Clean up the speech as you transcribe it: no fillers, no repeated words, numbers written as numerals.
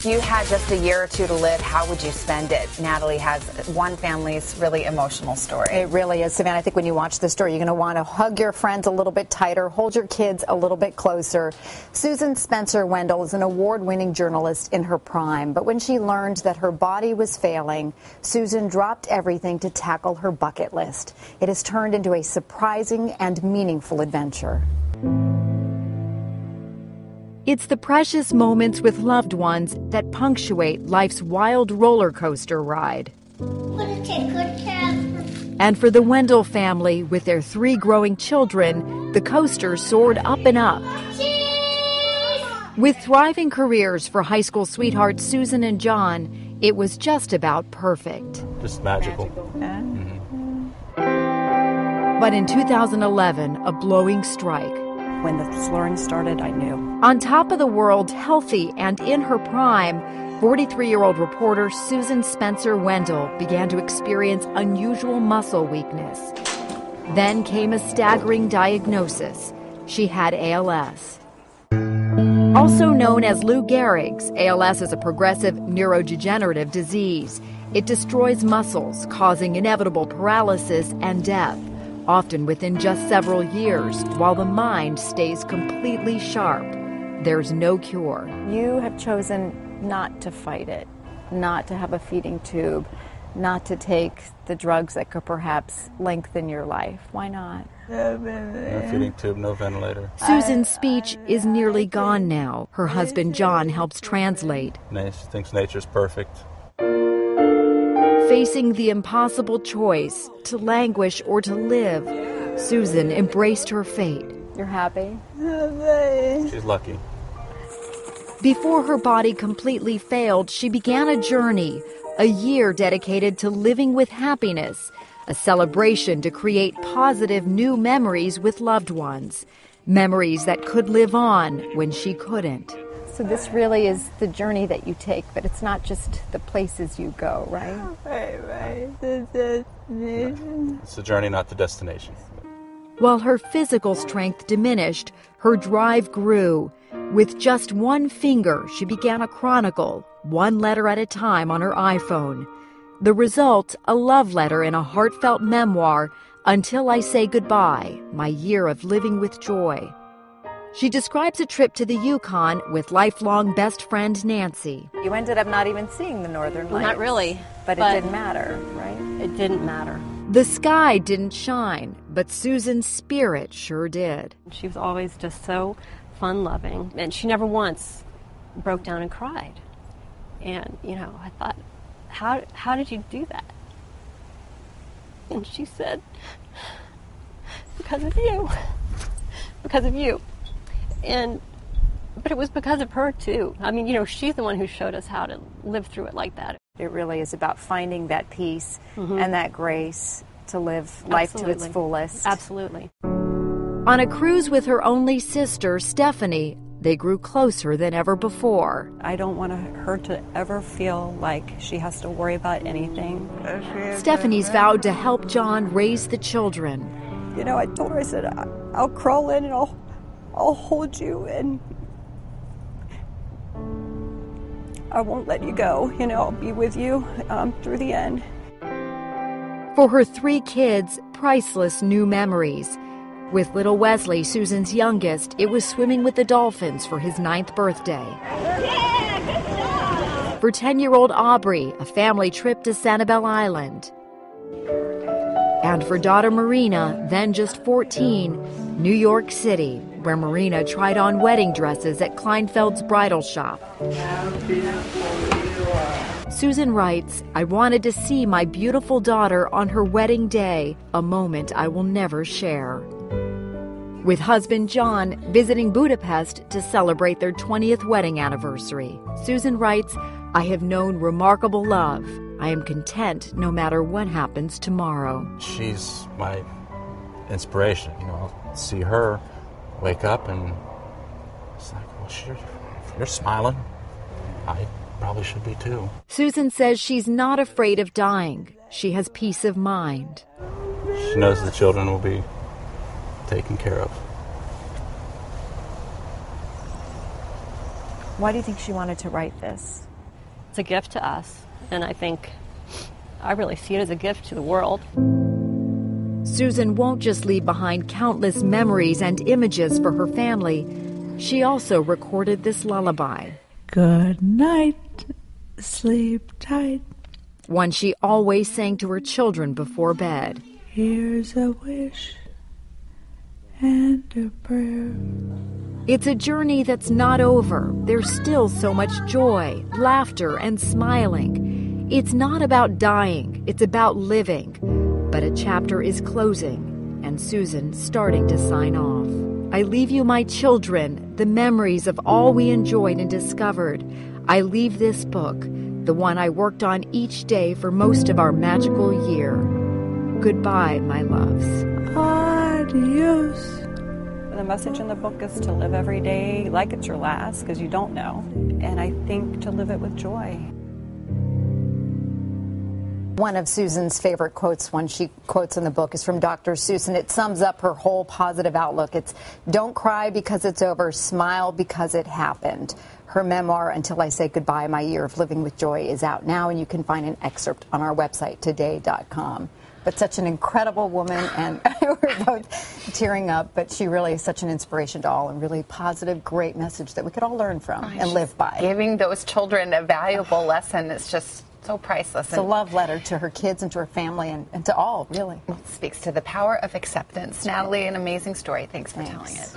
If you had just a year or two to live, how would you spend it? Natalie has one family's really emotional story. It really is, Savannah. I think when you watch the story, you're going to want to hug your friends a little bit tighter, hold your kids a little bit closer. Susan Spencer Wendell is an award-winning journalist in her prime, but when she learned that her body was failing, Susan dropped everything to tackle her bucket list. It has turned into a surprising and meaningful adventure. It's the precious moments with loved ones that punctuate life's wild roller coaster ride. And for the Wendell family, with their 3 growing children, the coaster soared up and up. With thriving careers for high school sweethearts Susan and John, it was just about perfect. Just magical. But in 2011, a blowing strike. When the slurring started, I knew. On top of the world, healthy and in her prime, 43-year-old reporter Susan Spencer Wendell began to experience unusual muscle weakness. Then came a staggering diagnosis. She had A.L.S. Also known as Lou Gehrig's, A.L.S. is a progressive neurodegenerative disease. It destroys muscles, causing inevitable paralysis and death, often within just several years, while the mind stays completely sharp. There's no cure. You have chosen not to fight it, not to have a feeding tube, not to take the drugs that could perhaps lengthen your life. Why not? No feeding tube, no ventilator. Susan's speech is nearly gone now. Her husband John helps translate. She thinks nature's perfect. Facing the impossible choice to languish or to live, Susan embraced her fate. You're happy? She's lucky. Before her body completely failed, she began a journey, a year dedicated to living with happiness, a celebration to create positive new memories with loved ones, memories that could live on when she couldn't. So this really is the journey that you take, but it's not just the places you go, right? Right. It's the journey, not the destination. While her physical strength diminished, her drive grew. With just one finger, she began a chronicle, one letter at a time on her iPhone. The result, a love letter and a heartfelt memoir, Until I Say Goodbye, My Year of Living with Joy. She describes a trip to the Yukon with lifelong best friend Nancy. You ended up not even seeing the Northern Lights. Not really. But it didn't matter, right? It didn't matter. The sky didn't shine, but Susan's spirit sure did. She was always just so fun-loving, and she never once broke down and cried. And, I thought, how did you do that? And she said, because of you. Because of you. But it was because of her, too. I mean, she's the one who showed us how to live through it like that. It really is about finding that peace and that grace to live life to its fullest. Absolutely. On a cruise with her only sister, Stephanie, they grew closer than ever before. I don't want her to ever feel like she has to worry about anything. Stephanie's vowed to help John raise the children. I told her, I said, I'll crawl in and I'll hold you and I won't let you go. I'll be with you through the end. For her 3 kids, priceless new memories. With little Wesley, Susan's youngest, it was swimming with the dolphins for his 9th birthday. Yeah, good job! For 10-year-old Aubrey, a family trip to Sanibel Island. And for daughter Marina, then just 14, New York City, where Marina tried on wedding dresses at Kleinfeld's bridal shop. Susan writes, I wanted to see my beautiful daughter on her wedding day, a moment I will never share. With husband John visiting Budapest to celebrate their 20th wedding anniversary, Susan writes, I have known remarkable love. I am content no matter what happens tomorrow. She's my inspiration. I'll see her wake up and it's like, well, you're smiling. I probably should be too. Susan says she's not afraid of dying. She has peace of mind. She knows the children will be taken care of. Why do you think she wanted to write this? It's a gift to us, and I really see it as a gift to the world. Susan won't just leave behind countless memories and images for her family. She also recorded this lullaby. Good night, sleep tight. One she always sang to her children before bed. Here's a wish and a prayer. It's a journey that's not over. There's still so much joy, laughter, and smiling. It's not about dying, it's about living. But a chapter is closing, and Susan's starting to sign off. I leave you my children, the memories of all we enjoyed and discovered. I leave this book, the one I worked on each day for most of our magical year. Goodbye, my loves. Adios. The message in the book is to live every day like it's your last, because you don't know. And I think to live it with joy. One of Susan's favorite quotes, one she quotes in the book, is from Dr. Seuss, and it sums up her whole positive outlook. It's, don't cry because it's over, smile because it happened. Her memoir, Until I Say Goodbye, My Year of Living with Joy, is out now, and you can find an excerpt on our website, today.com. But such an incredible woman, and we're both tearing up, but she really is such an inspiration to all, and really positive, great message that we could all learn from and live by. Giving those children a valuable lesson is just so priceless. It's a love letter to her kids and to her family and to all, really. Speaks to the power of acceptance. Natalie, an amazing story. Thanks for telling it.